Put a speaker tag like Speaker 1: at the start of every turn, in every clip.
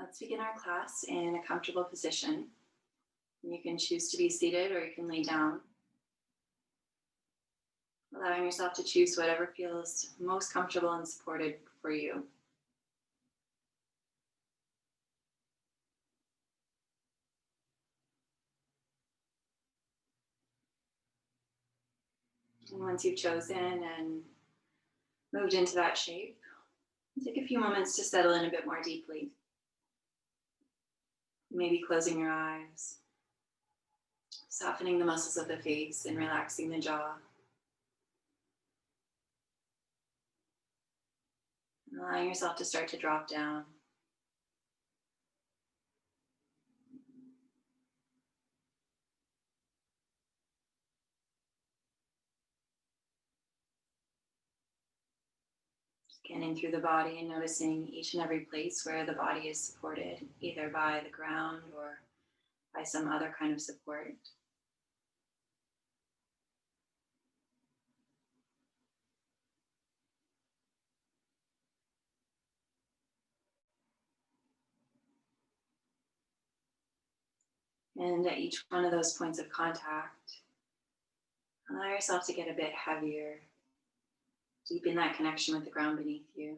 Speaker 1: Let's begin our class in a comfortable position. You can choose to be seated or you can lay down, allowing yourself to choose whatever feels most comfortable and supported for you. And once you've chosen and moved into that shape, take a few moments to settle in a bit more deeply. Maybe closing your eyes, softening the muscles of the face and relaxing the jaw. And allowing yourself to start to drop down. Scanning through the body and noticing each and every place where the body is supported, either by the ground or by some other kind of support. And at each one of those points of contact, allow yourself to get a bit heavier, deepen that connection with the ground beneath you.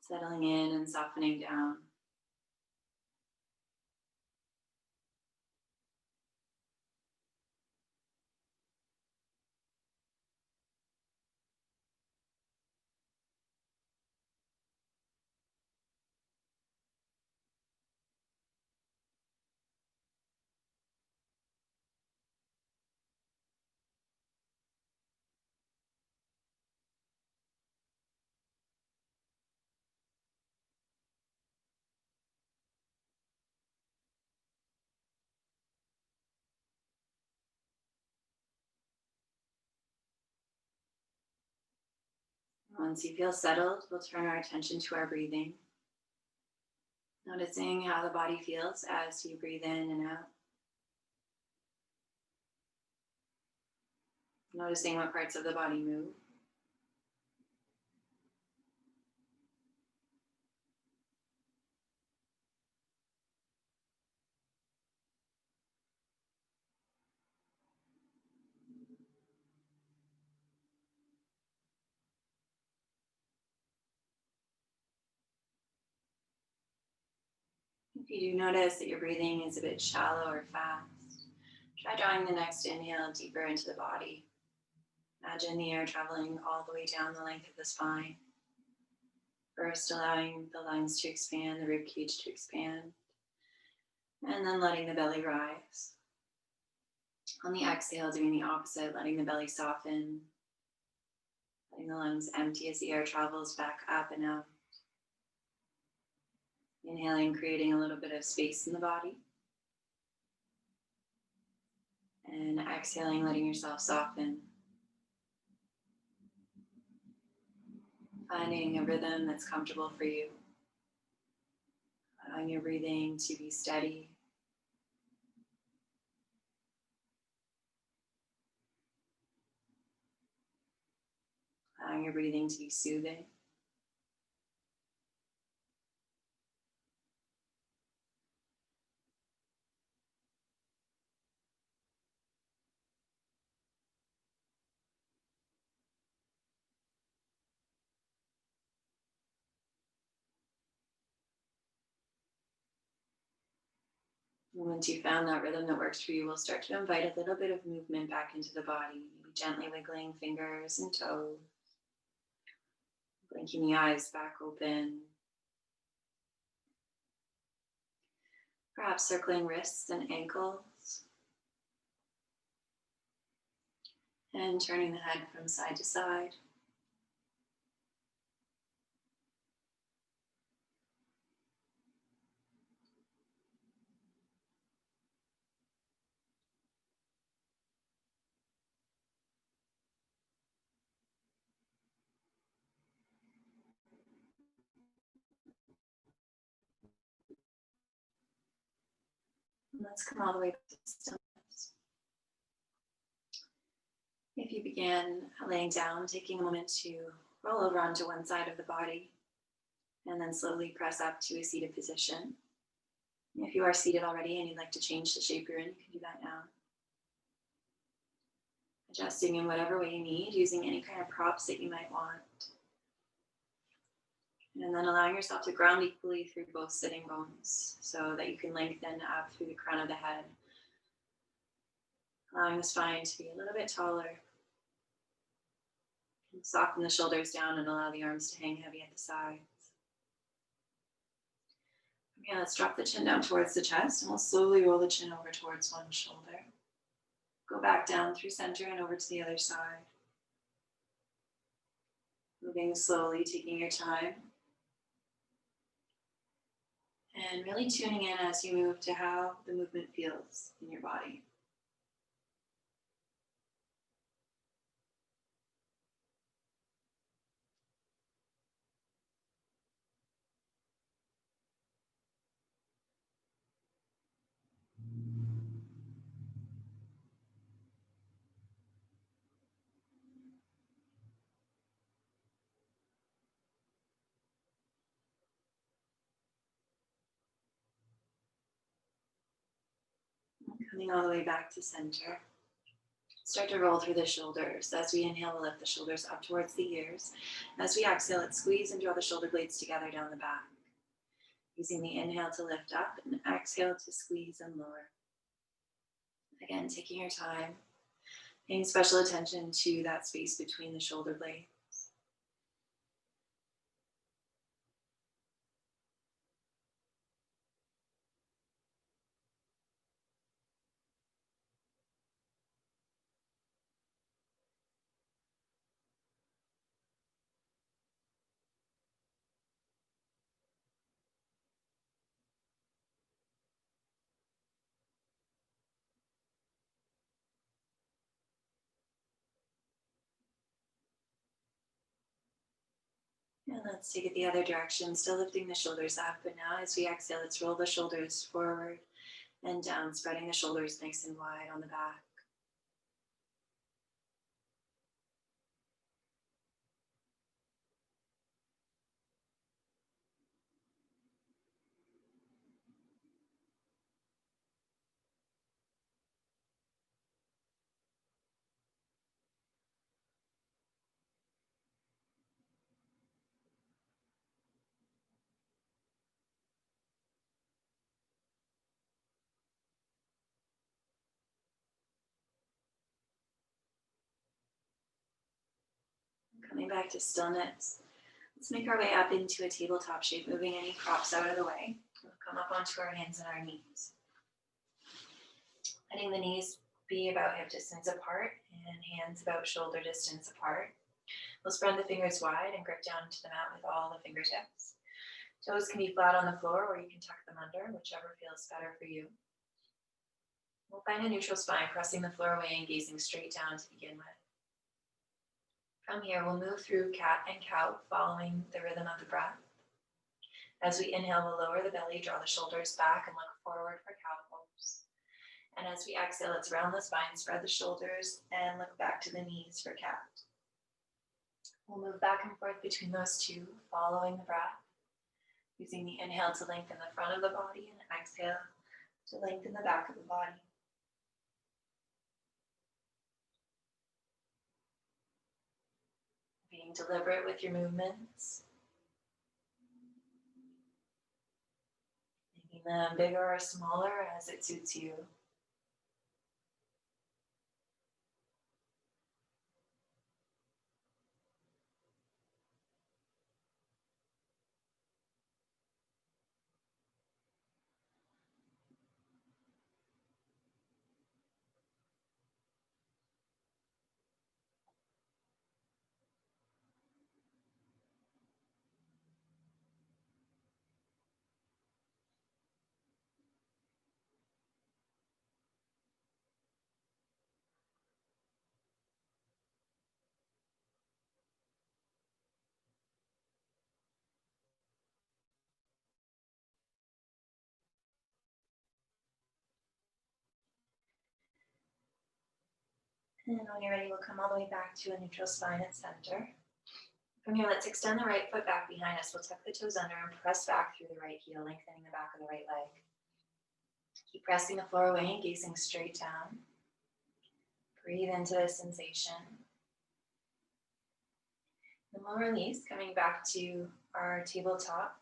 Speaker 1: Settling in and softening down. Once you feel settled, we'll turn our attention to our breathing. Noticing how the body feels as you breathe in and out. Noticing what parts of the body move. If you do notice that your breathing is a bit shallow or fast, try drawing the next inhale deeper into the body. Imagine the air traveling all the way down the length of the spine. First, allowing the lungs to expand, the ribcage to expand, and then letting the belly rise. On the exhale, doing the opposite, letting the belly soften, letting the lungs empty as the air travels back up and out. Inhaling, creating a little bit of space in the body. And exhaling, letting yourself soften. Finding a rhythm that's comfortable for you. Allowing your breathing to be steady. Allowing your breathing to be soothing. And once you've found that rhythm that works for you, we'll start to invite a little bit of movement back into the body, maybe gently wiggling fingers and toes, blinking the eyes back open, perhaps circling wrists and ankles, and turning the head from side to side. Let's come all the way back to stillness. If you begin laying down, taking a moment to roll over onto one side of the body and then slowly press up to a seated position. If you are seated already and you'd like to change the shape you're in, you can do that now. Adjusting in whatever way you need, using any kind of props that you might want. And then allowing yourself to ground equally through both sitting bones so that you can lengthen up through the crown of the head. Allowing the spine to be a little bit taller. And soften the shoulders down and allow the arms to hang heavy at the sides. Okay, let's drop the chin down towards the chest and we'll slowly roll the chin over towards one shoulder. Go back down through center and over to the other side. Moving slowly, taking your time. And really tuning in as you move to how the movement feels in your body. Coming all the way back to center. Start to roll through the shoulders. As we inhale, we'll lift the shoulders up towards the ears. As we exhale, let's squeeze and draw the shoulder blades together down the back. Using the inhale to lift up and exhale to squeeze and lower. Again, taking your time, paying special attention to that space between the shoulder blades. And let's take it the other direction, still lifting the shoulders up. But now as we exhale, let's roll the shoulders forward and down, spreading the shoulders nice and wide on the back. Coming back to stillness. Let's make our way up into a tabletop shape, moving any props out of the way. We'll come up onto our hands and our knees. Letting the knees be about hip distance apart and hands about shoulder distance apart. We'll spread the fingers wide and grip down to the mat with all the fingertips. Toes can be flat on the floor or you can tuck them under, whichever feels better for you. We'll find a neutral spine, pressing the floor away and gazing straight down to begin with. From here, we'll move through cat and cow, following the rhythm of the breath. As we inhale, we'll lower the belly, draw the shoulders back, and look forward for cow pose. And as we exhale, let's round the spine, spread the shoulders, and look back to the knees for cat. We'll move back and forth between those two, following the breath, using the inhale to lengthen the front of the body and exhale to lengthen the back of the body. Being deliberate with your movements, making them bigger or smaller as it suits you. And when you're ready, we'll come all the way back to a neutral spine and center. From here, let's extend the right foot back behind us. We'll tuck the toes under and press back through the right heel, lengthening the back of the right leg. Keep pressing the floor away and gazing straight down. Breathe into this sensation. Then we'll release, coming back to our tabletop.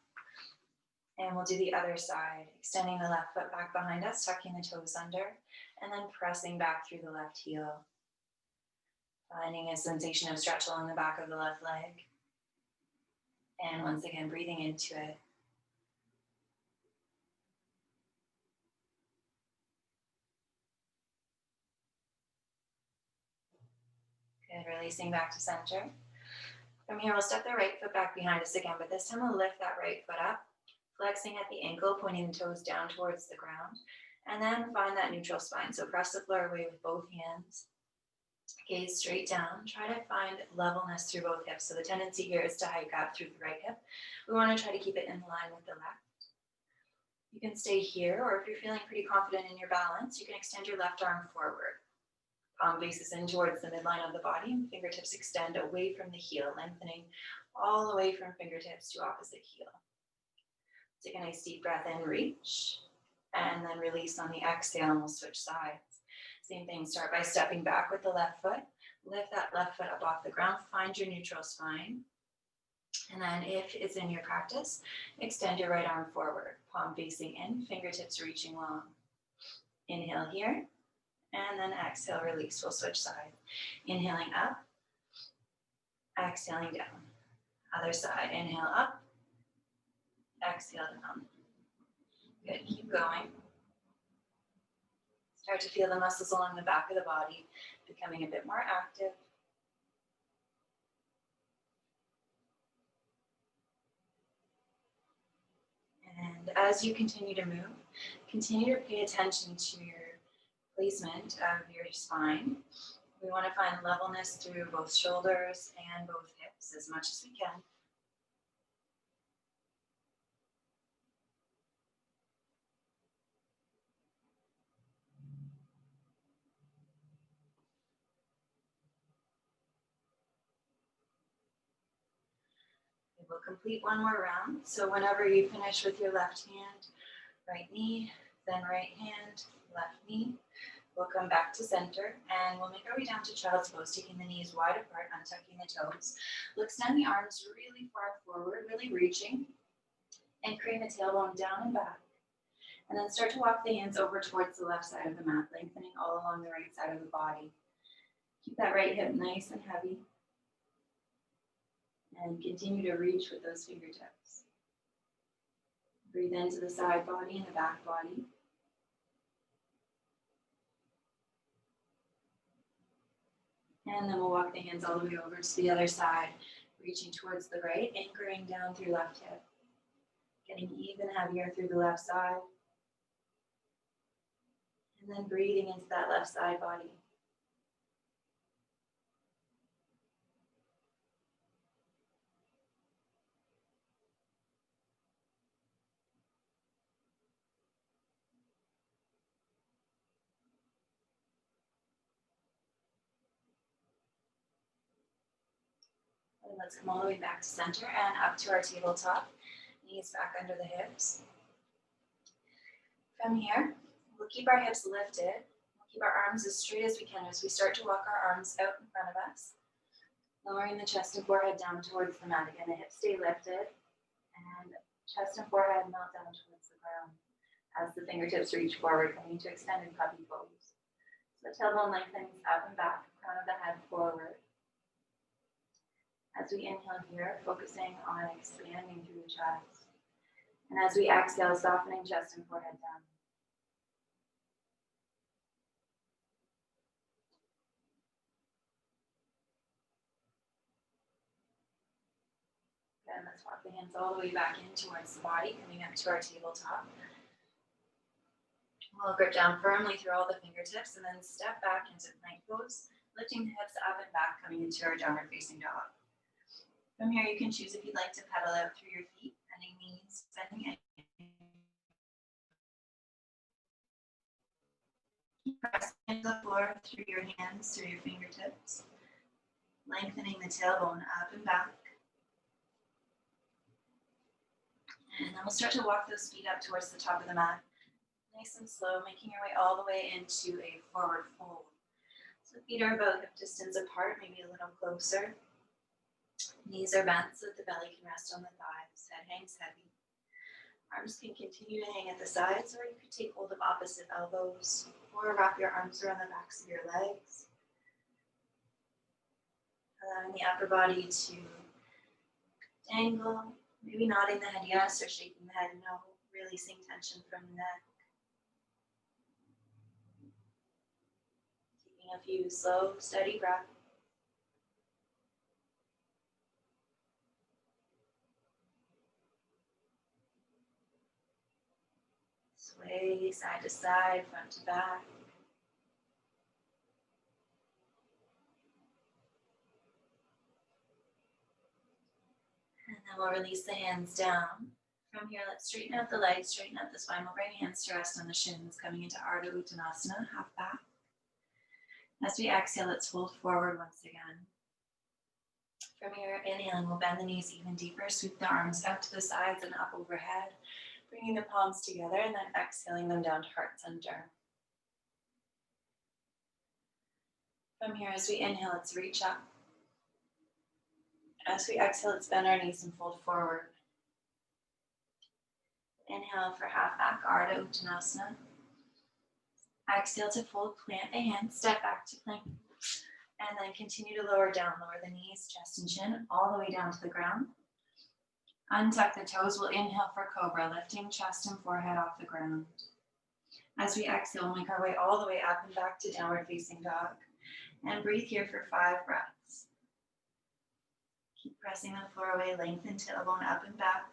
Speaker 1: And we'll do the other side, extending the left foot back behind us, tucking the toes under, and then pressing back through the left heel. Finding a sensation of stretch along the back of the left leg. And once again, breathing into it. Good, releasing back to center. From here, we'll step the right foot back behind us again, but this time we'll lift that right foot up, flexing at the ankle, pointing the toes down towards the ground, and then find that neutral spine. So press the floor away with both hands. Gaze straight down. Try to find levelness through both hips. So the tendency here is to hike up through the right hip. We want to try to keep it in line with the left. You can stay here, or if you're feeling pretty confident in your balance, you can extend your left arm forward. Palm faces in towards the midline of the body, and fingertips extend away from the heel, lengthening all the way from fingertips to opposite heel. Take a nice deep breath in, reach, and then release on the exhale, and we'll switch sides. Same thing, start by stepping back with the left foot. Lift that left foot up off the ground, find your neutral spine. And then if it's in your practice, extend your right arm forward, palm facing in, fingertips reaching long. Inhale here, and then exhale, release. We'll switch sides. Inhaling up, exhaling down. Other side, inhale up, exhale down. Good, keep going. Start to feel the muscles along the back of the body becoming a bit more active. And as you continue to move, continue to pay attention to your placement of your spine. We want to find levelness through both shoulders and both hips as much as we can. We'll complete one more round. So whenever you finish with your left hand, right knee, then right hand, left knee, we'll come back to center and we'll make our way down to child's pose, taking the knees wide apart, untucking the toes. We'll extend the arms really far forward, really reaching, and create a tailbone down and back. And then start to walk the hands over towards the left side of the mat, lengthening all along the right side of the body. Keep that right hip nice and heavy. And continue to reach with those fingertips. Breathe into the side body and the back body. And then we'll walk the hands all the way over to the other side, reaching towards the right, anchoring down through left hip. Getting even heavier through the left side. And then breathing into that left side body. And let's come all the way back to center and up to our tabletop. Knees back under the hips. From here, we'll keep our hips lifted. We'll keep our arms as straight as we can as we start to walk our arms out in front of us. Lowering the chest and forehead down towards the mat. Again, the hips stay lifted. And chest and forehead melt down towards the ground as the fingertips reach forward, coming to extended puppy pose. So the tailbone lengthens up and back, crown of the head forward. As we inhale here, focusing on expanding through the chest. And as we exhale, softening chest and forehead down. Then let's walk the hands all the way back in towards the body, coming up to our tabletop. We'll grip down firmly through all the fingertips and then step back into plank pose, lifting the hips up and back, coming into our downward facing dog. From here, you can choose if you'd like to pedal out through your feet, bending knees, bending ankles. Keep pressing into the floor through your hands, through your fingertips. Lengthening the tailbone up and back. And then we'll start to walk those feet up towards the top of the mat. Nice and slow, making your way all the way into a forward fold. So feet are about hip distance apart, maybe a little closer. Knees are bent so that the belly can rest on the thighs. Head hangs heavy. Arms can continue to hang at the sides, or you could take hold of opposite elbows, or wrap your arms around the backs of your legs. Allowing the upper body to dangle, maybe nodding the head yes, or shaking the head no, releasing tension from the neck. Taking a few slow, steady breaths. Sway side to side, front to back. And then we'll release the hands down. From here, let's straighten out the legs, straighten out the spine. We'll bring hands to rest on the shins, coming into Ardha Uttanasana, half back. As we exhale, let's fold forward once again. From here, inhaling, we'll bend the knees even deeper, sweep the arms out to the sides and up overhead, bringing the palms together and then exhaling them down to heart center. From here, as we inhale, let's reach up. As we exhale, let's bend our knees and fold forward. Inhale for half back, Ardha Uttanasana. Exhale to fold, plant the hands, step back to plank. And then continue to lower down, lower the knees, chest and chin, all the way down to the ground. Untuck the toes, we'll inhale for Cobra, lifting chest and forehead off the ground. As we exhale, we'll make our way all the way up and back to downward facing dog. And breathe here for 5 breaths. Keep pressing the floor away, lengthen tailbone up and back.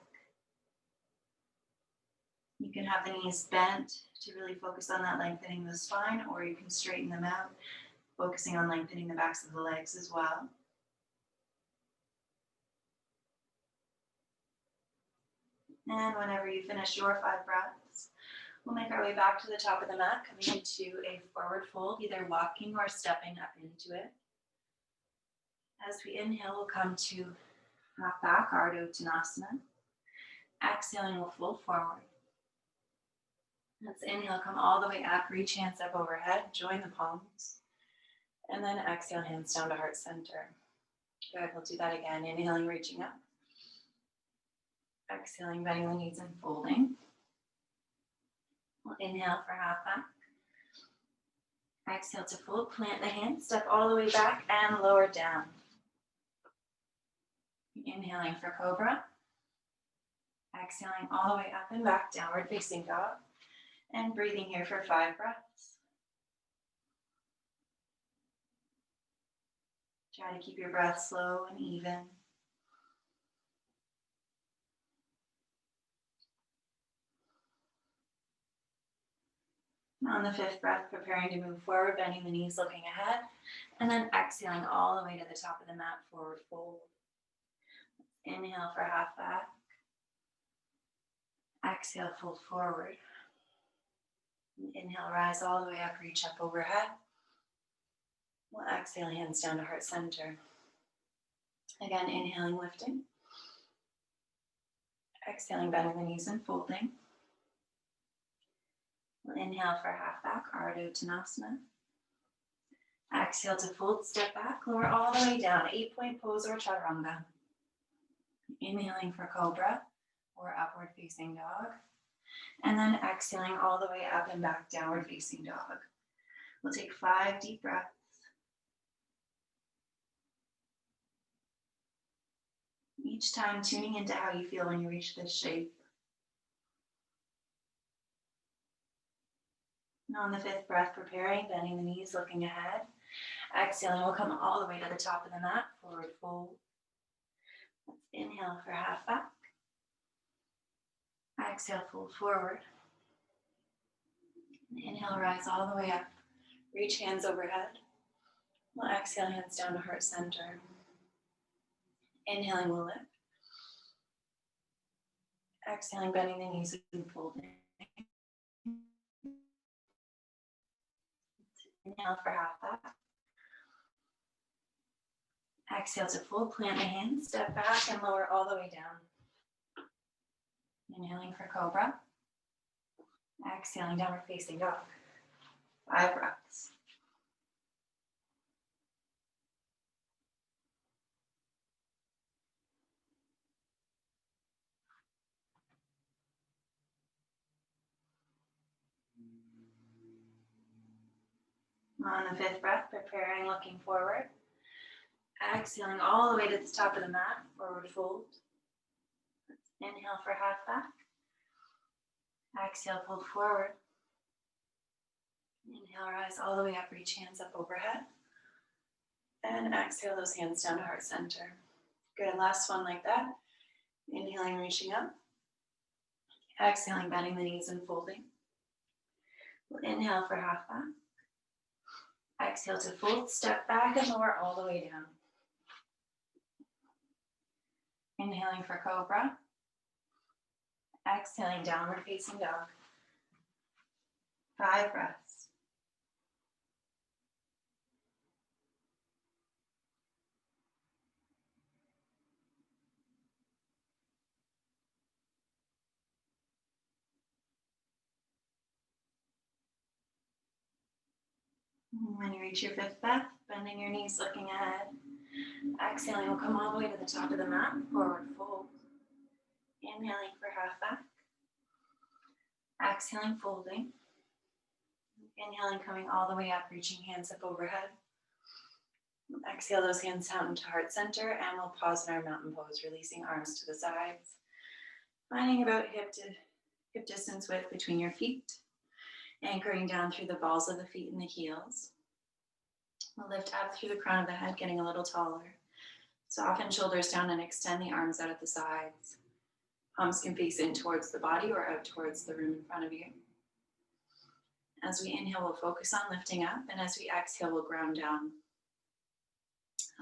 Speaker 1: You can have the knees bent to really focus on that lengthening of the spine, or you can straighten them out, focusing on lengthening the backs of the legs as well. And whenever you finish your 5 breaths, we'll make our way back to the top of the mat, coming into a forward fold, either walking or stepping up into it. As we inhale, we'll come to half back, Ardha Uttanasana. Exhaling, we'll fold forward. Let's inhale, come all the way up, reach hands up overhead, join the palms. And then exhale, hands down to heart center. Good, we'll do that again. Inhaling, reaching up. Exhaling, bending the knees and folding. We'll inhale for half back. Exhale to fold, plant the hands, step all the way back and lower down. Inhaling for Cobra. Exhaling all the way up and back, downward facing dog. And breathing here for 5 breaths. Try to keep your breath slow and even. On the 5th breath, preparing to move forward, bending the knees, looking ahead, and then exhaling all the way to the top of the mat, forward fold. Inhale for half back. Exhale, fold forward. Inhale, rise all the way up, reach up overhead. We'll exhale, hands down to heart center. Again, inhaling, lifting. Exhaling, bending the knees and folding. We'll inhale for half back, Ardha Uttanasana. Exhale to fold, step back, lower all the way down, 8-point pose or chaturanga. Inhaling for Cobra or upward facing dog. And then exhaling all the way up and back, downward facing dog. We'll take 5 deep breaths. Each time tuning into how you feel when you reach this shape. And on the 5th breath, preparing, bending the knees, looking ahead. Exhaling, we'll come all the way to the top of the mat, forward fold. Let's inhale for half back. Exhale, fold forward. Inhale, rise all the way up. Reach hands overhead. We'll exhale, hands down to heart center. Inhaling, we'll lift. Exhaling, bending the knees and folding. Inhale for half that. Exhale to fold, plant the hands, step back and lower all the way down. Inhaling for cobra. Exhaling, downward facing dog. 5 breaths. On the 5th breath, preparing, looking forward. Exhaling all the way to the top of the mat, forward fold. Inhale for half back. Exhale, fold forward. Inhale, rise all the way up, reach hands up overhead. And exhale those hands down to heart center. Good, last one like that. Inhaling, reaching up. Exhaling, bending the knees and folding. We'll inhale for half back. Exhale to fold, step back and lower all the way down. Inhaling for cobra. Exhaling, downward facing dog. 5 breaths. When you reach your 5th breath, bending your knees, looking ahead. Exhaling, we'll come all the way to the top of the mat, forward fold. Inhaling for half back. Exhaling, folding. Inhaling, coming all the way up, reaching hands up overhead. Exhale those hands down to heart center, and we'll pause in our mountain pose, releasing arms to the sides. Finding about hip distance width between your feet. Anchoring down through the balls of the feet and the heels. We'll lift up through the crown of the head, getting a little taller. Soften shoulders down and extend the arms out at the sides. Palms can face in towards the body or out towards the room in front of you. As we inhale, we'll focus on lifting up, and as we exhale, we'll ground down.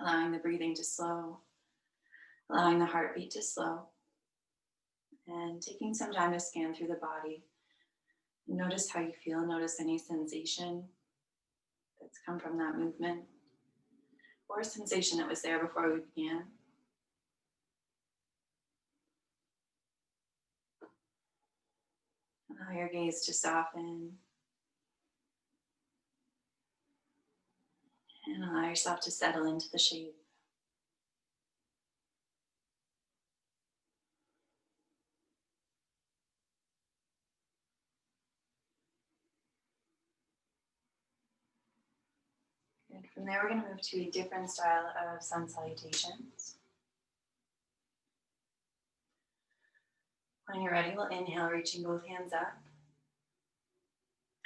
Speaker 1: Allowing the breathing to slow, allowing the heartbeat to slow, and taking some time to scan through the body. Notice how you feel, notice any sensation that's come from that movement, or sensation that was there before we began. Allow your gaze to soften, and allow yourself to settle into the shape. Good. From there, we're going to move to a different style of sun salutations. When you're ready, we'll inhale, reaching both hands up.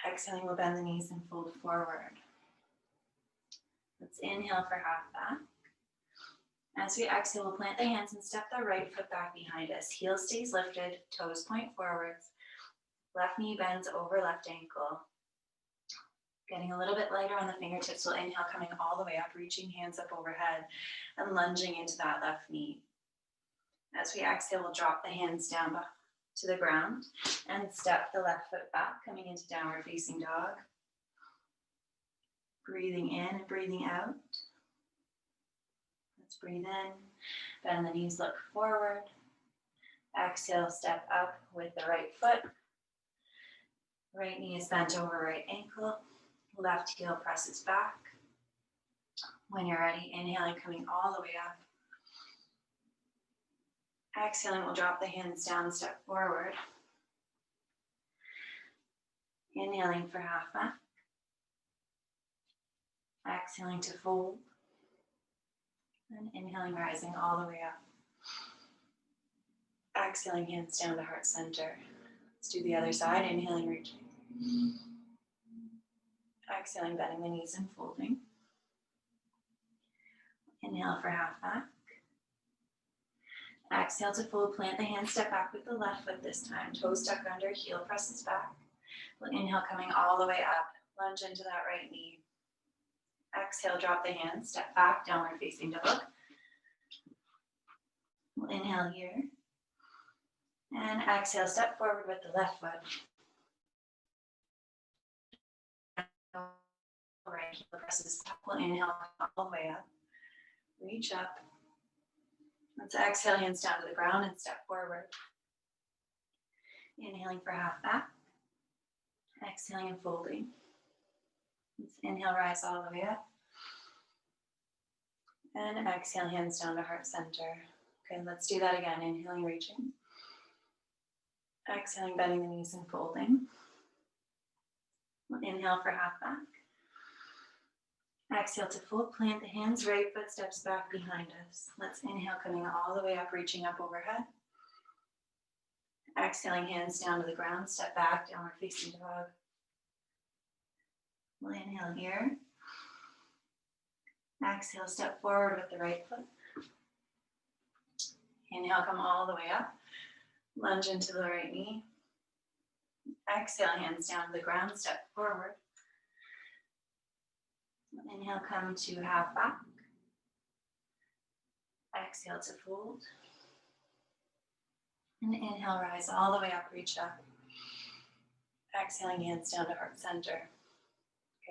Speaker 1: Exhaling, we'll bend the knees and fold forward. Let's inhale for half back. As we exhale, we'll plant the hands and step the right foot back behind us. Heel stays lifted, toes point forwards. Left knee bends over left ankle. Getting a little bit lighter on the fingertips, we'll inhale, coming all the way up, reaching hands up overhead and lunging into that left knee. As we exhale, we'll drop the hands down to the ground and step the left foot back, coming into downward facing dog. Breathing in and breathing out. Let's breathe in, bend the knees, look forward. Exhale, step up with the right foot. Right knee is bent over right ankle. Left heel presses back. When you're ready, inhaling, coming all the way up. Exhaling, we'll drop the hands down, step forward. Inhaling for half back. Exhaling to fold. And inhaling, rising all the way up. Exhaling, hands down to heart center. Let's do the other side. Inhaling, reaching. Exhaling, bending the knees and folding. Inhale for half back. Exhale to fold, plant the hands, step back with the left foot this time. Toes tuck under, heel presses back. We'll inhale, coming all the way up. Lunge into that right knee. Exhale, drop the hands, step back, downward facing dog. We'll inhale here. And exhale, step forward with the left foot. right heel presses back. We'll inhale all the way up. Reach up. Let's exhale, hands down to the ground and step forward. Inhaling for half back. Exhaling and folding. Let's inhale, rise all the way up. And exhale, hands down to heart center. Okay, let's do that again. Inhaling, reaching. Exhaling, bending the knees and folding. We'll inhale for half back. Exhale to full plant the hands, right foot steps back behind us. Let's inhale, coming all the way up, reaching up overhead. Exhaling, hands down to the ground, step back, downward facing dog. We'll inhale here. Exhale, step forward with the right foot. Inhale, come all the way up. Lunge into the right knee. Exhale, hands down to the ground, step forward. Inhale, come to half back. Exhale to fold. And inhale, rise all the way up, reach up. Exhaling, hands down to heart center.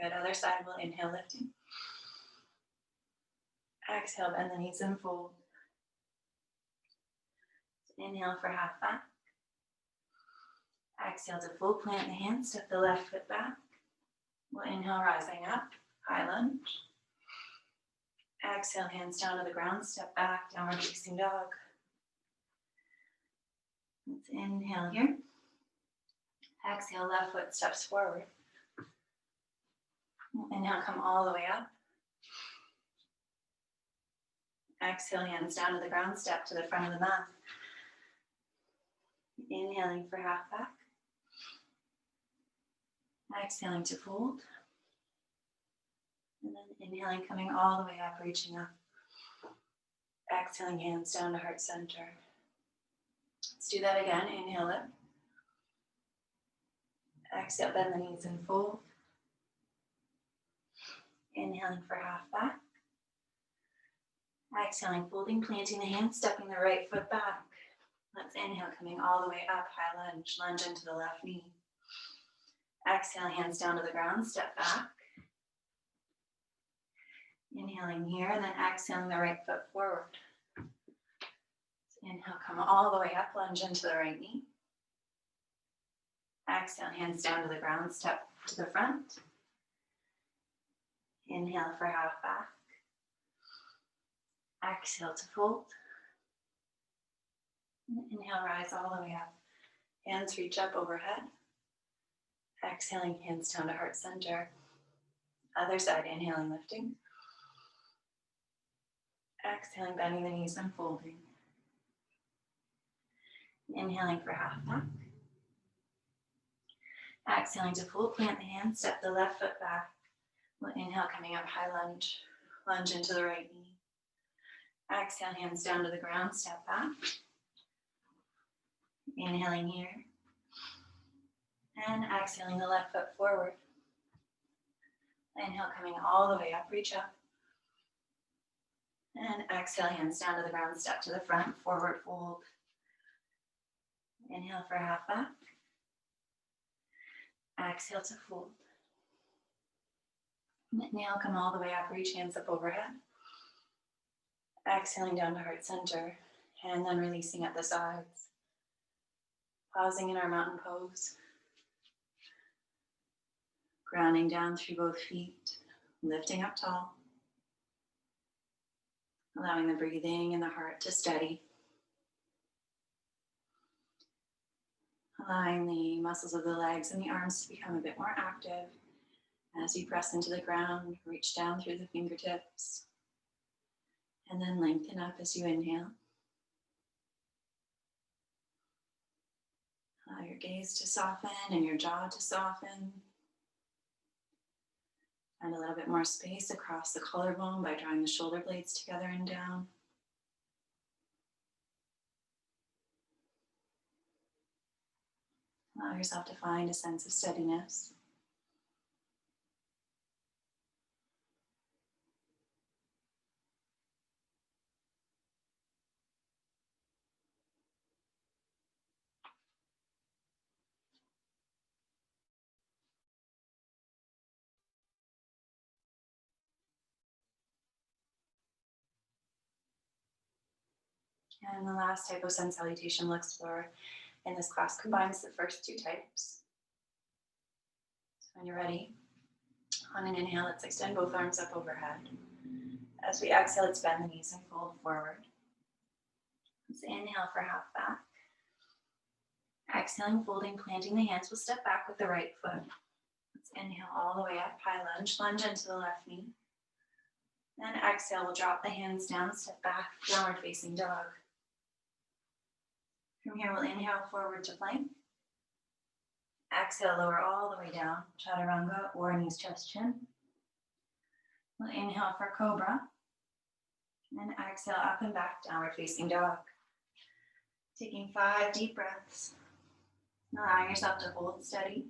Speaker 1: Good, other side, we'll inhale, lifting. Exhale, bend the knees and fold. Inhale for half back. Exhale to full plant the hands, step the left foot back. We'll inhale, rising up, high lunge. Exhale, hands down to the ground, step back, downward facing dog. Let's inhale here. Exhale, left foot steps forward. Inhale, come all the way up. Exhale, hands down to the ground, step to the front of the mat. Inhaling for half back. Exhaling to fold. And then inhaling, coming all the way up, reaching up. Exhaling, hands down to heart center. Let's do that again. Inhale up. Exhale, bend the knees and fold. Inhaling for half back. Exhaling, folding, planting the hands, stepping the right foot back. Let's inhale, coming all the way up, high lunge. Lunge into the left knee. Exhale, hands down to the ground, step back. Inhaling here, and then exhaling the right foot forward. Inhale, come all the way up, lunge into the right knee. Exhale, hands down to the ground, step to the front. Inhale for half back. Exhale to fold. Inhale, rise all the way up. Hands reach up overhead. Exhaling, hands down to heart center. Other side, inhaling, lifting. Exhaling, bending the knees and folding. Inhaling for half back. Exhaling to full plant the hands, step the left foot back. We'll inhale, coming up, high lunge. Lunge into the right knee. Exhale, hands down to the ground, step back. Inhaling here. And exhaling the left foot forward. Inhale, coming all the way up, reach up. And exhale, hands down to the ground, step to the front, forward fold. Inhale for half back. Exhale to fold. Inhale, come all the way up, reach hands up overhead. Exhaling down to heart center, and then releasing at the sides. Pausing in our mountain pose. Grounding down through both feet, lifting up tall. Allowing the breathing and the heart to steady. Allowing the muscles of the legs and the arms to become a bit more active as you press into the ground, reach down through the fingertips, and then lengthen up as you inhale. Allow your gaze to soften and your jaw to soften. Find a little bit more space across the collarbone by drawing the shoulder blades together and down. Allow yourself to find a sense of steadiness. And the last type of sun salutation we'll explore in this class combines the first two types. So when you're ready, on an inhale, let's extend both arms up overhead. As we exhale, let's bend the knees and fold forward. Let's inhale for half back. Exhaling, folding, planting the hands. We'll step back with the right foot. Let's inhale all the way up, high lunge, lunge into the left knee. Then exhale, we'll drop the hands down, step back, downward facing dog. From here, we'll inhale forward to plank. Exhale, lower all the way down, chaturanga or knees, chest, chin. We'll inhale for cobra. And exhale up and back, downward facing dog. Taking 5 deep breaths. Allowing yourself to hold steady.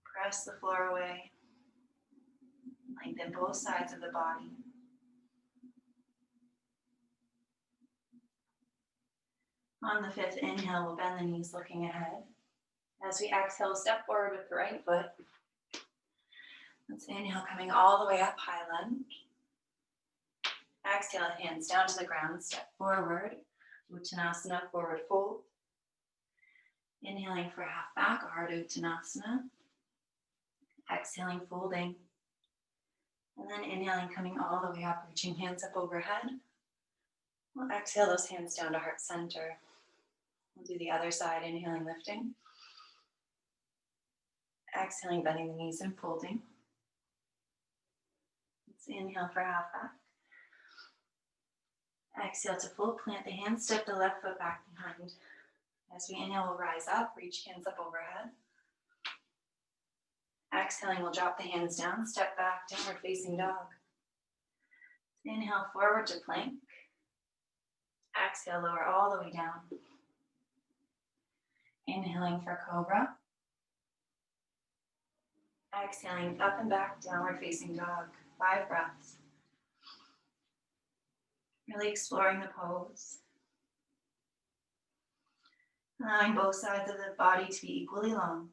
Speaker 1: Press the floor away. Lengthen both sides of the body. On the 5th inhale, we'll bend the knees looking ahead. As we exhale, step forward with the right foot. Let's inhale, coming all the way up, high lunge. Exhale, hands down to the ground, step forward. Uttanasana, forward fold. Inhaling for half back, Ardha Uttanasana. Exhaling, folding. And then inhaling, coming all the way up, reaching hands up overhead. We'll exhale those hands down to heart center. We'll do the other side, inhaling, lifting. Exhaling, bending the knees and folding. Let's inhale for half back. Exhale to full plant the hands, step the left foot back behind. As we inhale, we'll rise up, reach hands up overhead. Exhaling, we'll drop the hands down, step back, downward facing dog. Inhale forward to plank. Exhale, lower all the way down. Inhaling for cobra. Exhaling up and back, downward facing dog. 5 breaths. Really exploring the pose. Allowing both sides of the body to be equally long.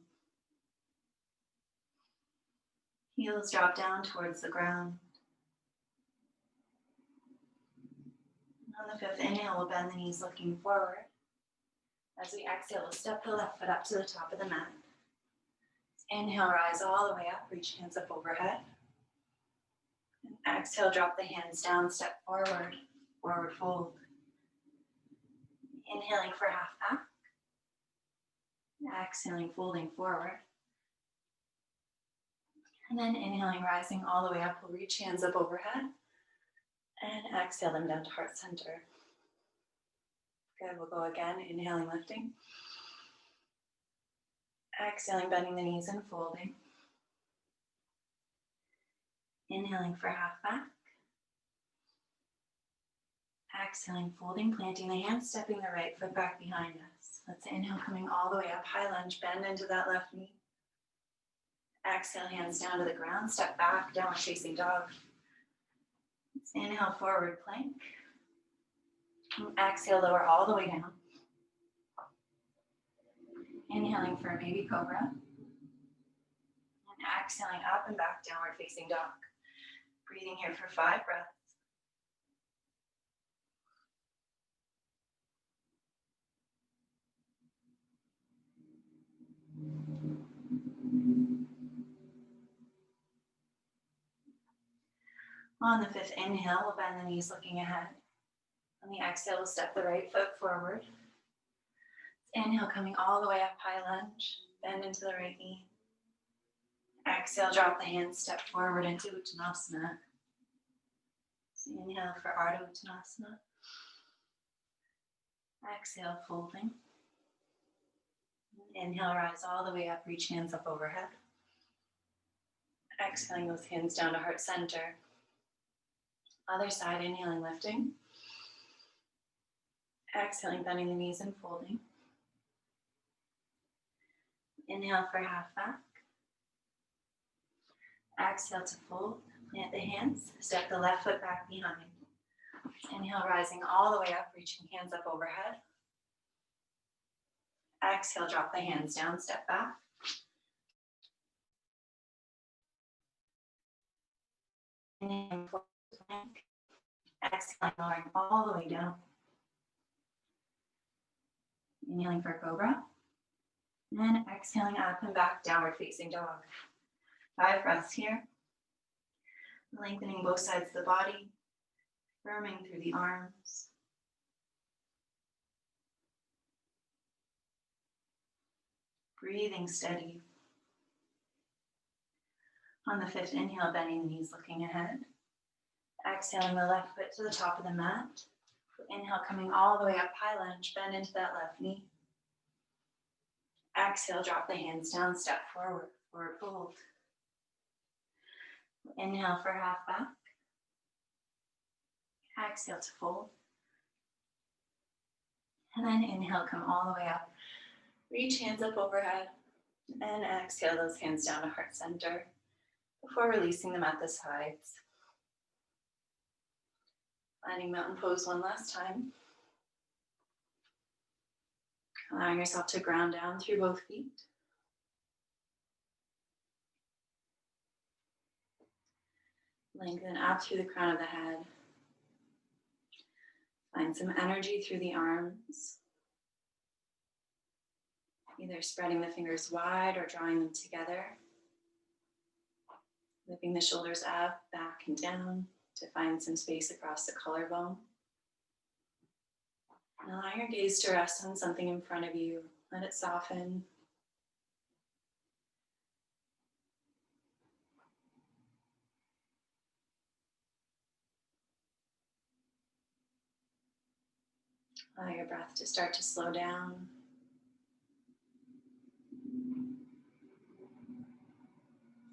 Speaker 1: Heels drop down towards the ground. On the 5th inhale, we'll bend the knees looking forward. As we exhale, we'll step the left foot up to the top of the mat. Inhale, rise all the way up, reach hands up overhead. And exhale, drop the hands down, step forward, forward fold. Inhaling for half back. Exhaling, folding forward. And then inhaling, rising all the way up, we'll reach hands up overhead. And exhale them down to heart center. Good, we'll go again, inhaling, lifting. Exhaling, bending the knees and folding. Inhaling for half back. Exhaling, folding, planting the hands, stepping the right foot back behind us. Let's inhale, coming all the way up, high lunge, bend into that left knee. Exhale, hands down to the ground, step back, downward facing dog. Let's inhale, forward plank. And exhale, lower all the way down. Inhaling for a baby cobra. And exhaling up and back, downward facing dog. Breathing here for 5 breaths. On the 5th inhale, we'll bend the knees looking ahead. On the exhale, we'll step the right foot forward. Inhale, coming all the way up, high lunge. Bend into the right knee. Exhale, drop the hands, step forward into Uttanasana. So inhale for Ardha Uttanasana. Exhale, folding. Inhale, rise all the way up, reach hands up overhead. Exhaling those hands down to heart center. Other side, inhaling, lifting. Exhaling, bending the knees and folding. Inhale for half back. Exhale to fold. Plant the hands. Step the left foot back behind. Inhale, rising all the way up, reaching hands up overhead. Exhale, drop the hands down, step back. Inhale, forward plank. Exhaling, lowering all the way down. Inhaling for cobra. And exhaling up and back, downward facing dog. 5 breaths here. Lengthening both sides of the body. Firming through the arms. Breathing steady. On the 5th inhale, bending the knees, looking ahead. Exhaling the left foot to the top of the mat. Inhale, coming all the way up, high lunge, bend into that left knee. Exhale, drop the hands down, step forward, forward fold. Inhale for half back. Exhale to fold. And then inhale, come all the way up. Reach hands up overhead. And exhale those hands down to heart center before releasing them at the sides. Finding mountain pose one last time. Allowing yourself to ground down through both feet. Lengthen up through the crown of the head. Find some energy through the arms. Either spreading the fingers wide or drawing them together. Lifting the shoulders up, back, and down to find some space across the collarbone. And allow your gaze to rest on something in front of you. Let it soften. Allow your breath to start to slow down.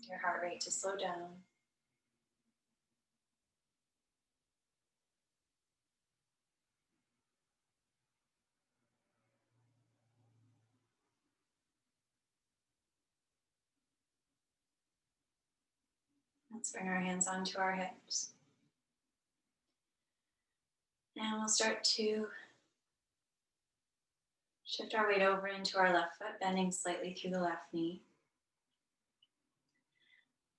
Speaker 1: Your heart rate to slow down. Let's bring our hands onto our hips. And we'll start to shift our weight over into our left foot, bending slightly through the left knee.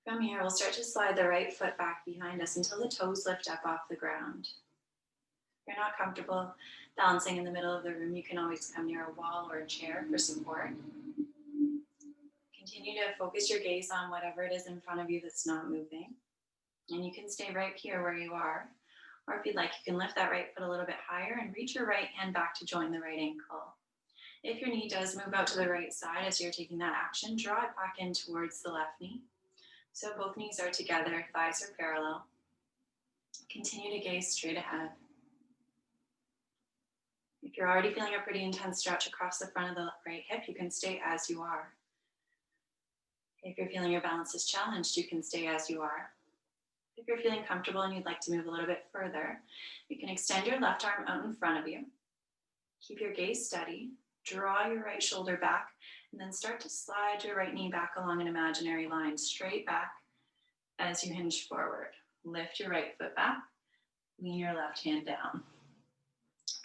Speaker 1: From here, we'll start to slide the right foot back behind us until the toes lift up off the ground. If you're not comfortable balancing in the middle of the room, you can always come near a wall or a chair for support. Continue to focus your gaze on whatever it is in front of you that's not moving. And you can stay right here where you are. Or if you'd like, you can lift that right foot a little bit higher and reach your right hand back to join the right ankle. If your knee does move out to the right side as you're taking that action, draw it back in towards the left knee. So both knees are together, thighs are parallel. Continue to gaze straight ahead. If you're already feeling a pretty intense stretch across the front of the right hip, you can stay as you are. If you're feeling your balance is challenged, you can stay as you are. If you're feeling comfortable and you'd like to move a little bit further, you can extend your left arm out in front of you. Keep your gaze steady. Draw your right shoulder back, and then start to slide your right knee back along an imaginary line, straight back as you hinge forward. Lift your right foot back, lean your left hand down.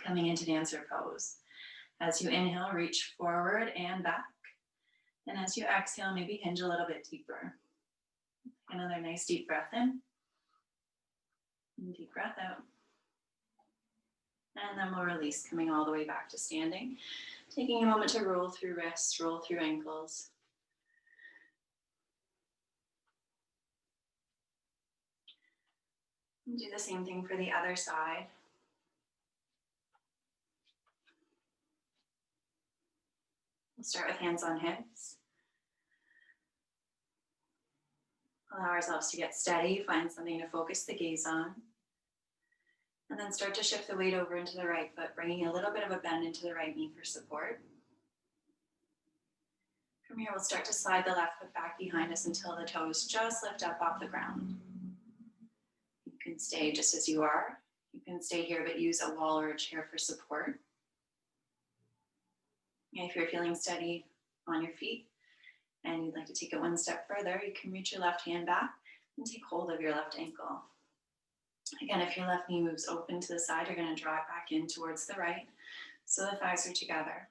Speaker 1: Coming into dancer pose. As you inhale, reach forward and back. And as you exhale, maybe hinge a little bit deeper. Another nice deep breath in. And deep breath out. And then we'll release, coming all the way back to standing. Taking a moment to roll through wrists, roll through ankles. And do the same thing for the other side. We'll start with hands on hips. Allow ourselves to get steady, find something to focus the gaze on. And then start to shift the weight over into the right foot, bringing a little bit of a bend into the right knee for support. From here, we'll start to slide the left foot back behind us until the toes just lift up off the ground. You can stay just as you are. You can stay here, but use a wall or a chair for support. And if you're feeling steady on your feet and you'd like to take it one step further, you can reach your left hand back and take hold of your left ankle. Again, if your left knee moves open to the side, you're going to draw it back in towards the right, so the thighs are together.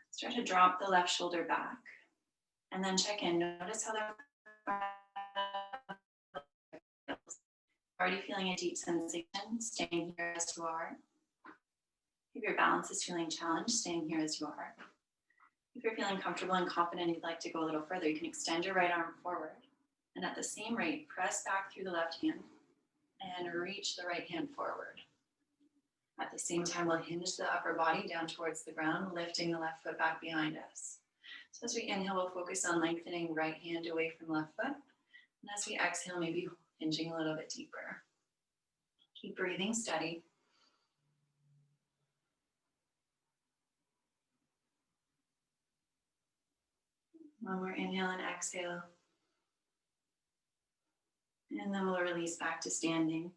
Speaker 1: Start to drop the left shoulder back, and then check in. Notice how the already feeling a deep sensation, staying here as you are. If your balance is feeling challenged, staying here as you are. If you're feeling comfortable and confident and you'd like to go a little further, you can extend your right arm forward. And at the same rate, press back through the left hand and reach the right hand forward. At the same time, we'll hinge the upper body down towards the ground, lifting the left foot back behind us. So as we inhale, we'll focus on lengthening right hand away from left foot. And as we exhale, maybe hinging a little bit deeper. Keep breathing steady. One more inhale and exhale. And then we'll release back to standing,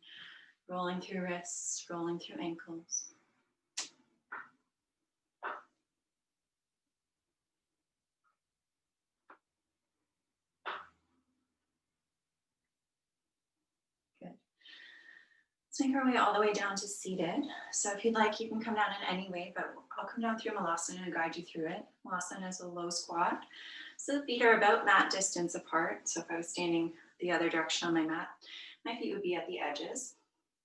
Speaker 1: rolling through wrists, rolling through ankles. Good. Let's make our way all the way down to seated. So if you'd like, you can come down in any way, but I'll come down through Malasana and guide you through it. Malasana is a low squat. So the feet are about mat distance apart. So if I was standing the other direction on my mat, my feet would be at the edges.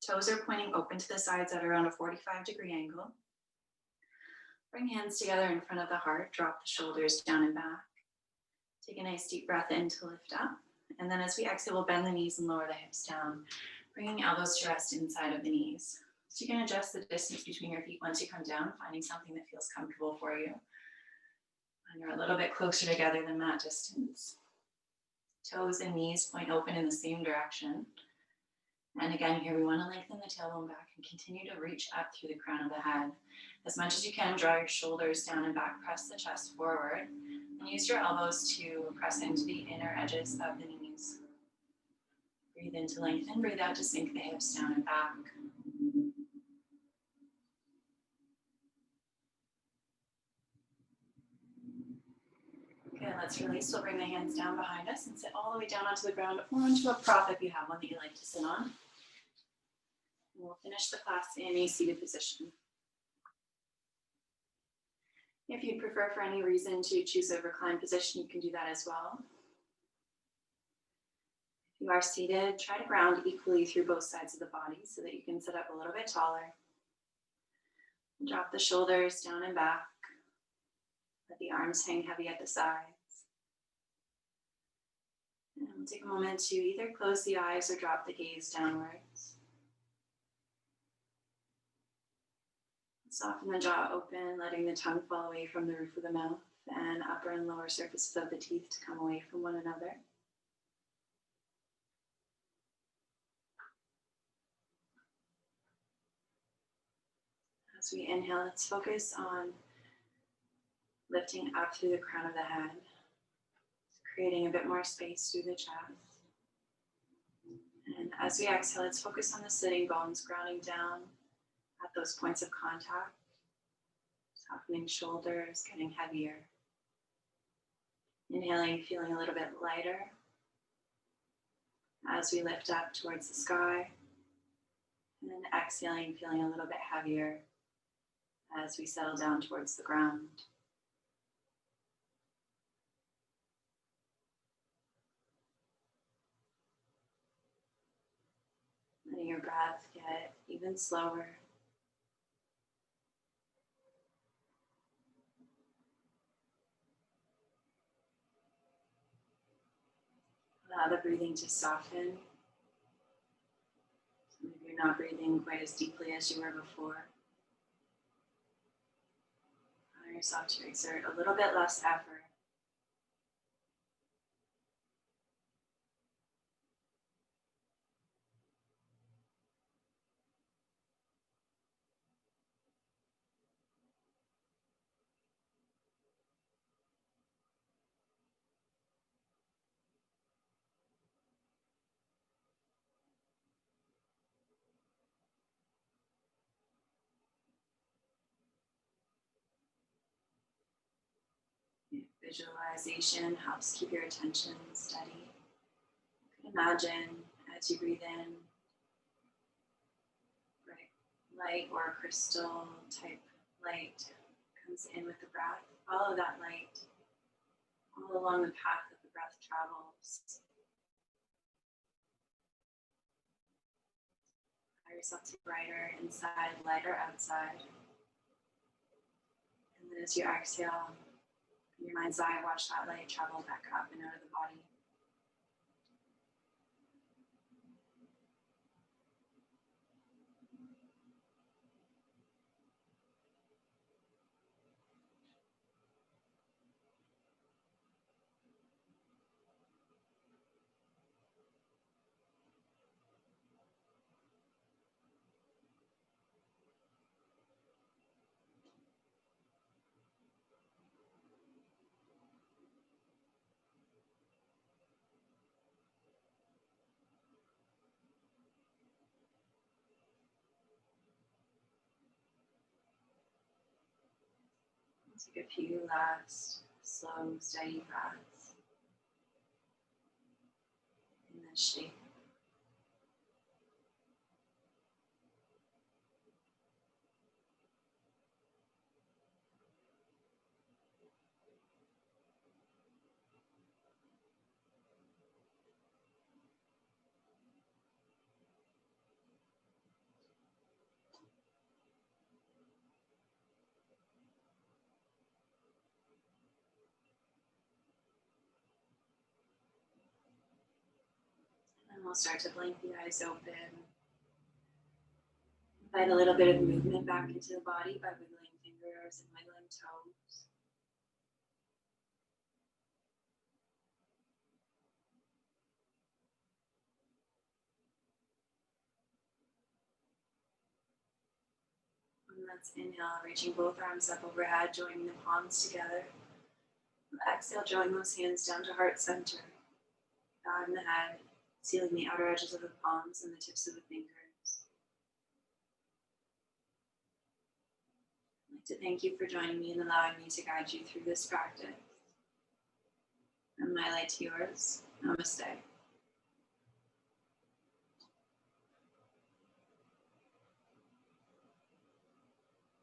Speaker 1: Toes are pointing open to the sides at around a 45-degree angle. Bring hands together in front of the heart. Drop the shoulders down and back. Take a nice deep breath in to lift up. And then as we exhale, we'll bend the knees and lower the hips down, bringing elbows to rest inside of the knees. So you can adjust the distance between your feet once you come down, finding something that feels comfortable for you. And you're a little bit closer together than mat distance. Toes and knees point open in the same direction. And again, here we want to lengthen the tailbone back and continue to reach up through the crown of the head. As much as you can, draw your shoulders down and back, press the chest forward, and use your elbows to press into the inner edges of the knees. Breathe in to lengthen, breathe out to sink the hips down and back. Good, let's release. We'll bring the hands down behind us and sit all the way down onto the ground or onto a prop if you have one that you like to sit on. And we'll finish the class in a seated position. If you'd prefer for any reason to choose a reclined position, you can do that as well. If you are seated, try to ground equally through both sides of the body so that you can sit up a little bit taller. Drop the shoulders down and back. Let the arms hang heavy at the sides. And we'll take a moment to either close the eyes or drop the gaze downwards. Soften the jaw open, letting the tongue fall away from the roof of the mouth and upper and lower surfaces of the teeth to come away from one another. As we inhale, let's focus on lifting up through the crown of the head, creating a bit more space through the chest. And as we exhale, let's focus on the sitting bones, grounding down at those points of contact, softening shoulders, getting heavier. Inhaling, feeling a little bit lighter as we lift up towards the sky. And then exhaling, feeling a little bit heavier as we settle down towards the ground. Letting your breath get even slower. Allow the breathing to soften. So maybe you're not breathing quite as deeply as you were before. Allow yourself to exert a little bit less effort. Visualization helps keep your attention steady. You can imagine as you breathe in, bright light or crystal type light comes in with the breath. Follow that light all along the path that the breath travels. yourself to brighter inside, lighter outside. And then as you exhale, in your mind's eye, watch that light travel back up and out of the body. Take a few last slow, steady breaths in this shape. And we'll start to blink the eyes open. Invite a little bit of movement back into the body by wiggling fingers and wiggling toes. And let's inhale, reaching both arms up overhead, joining the palms together. Exhale, drawing those hands down to heart center. Bowing the head, sealing the outer edges of the palms and the tips of the fingers. I'd like to thank you for joining me and allowing me to guide you through this practice. And my light to yours. Namaste.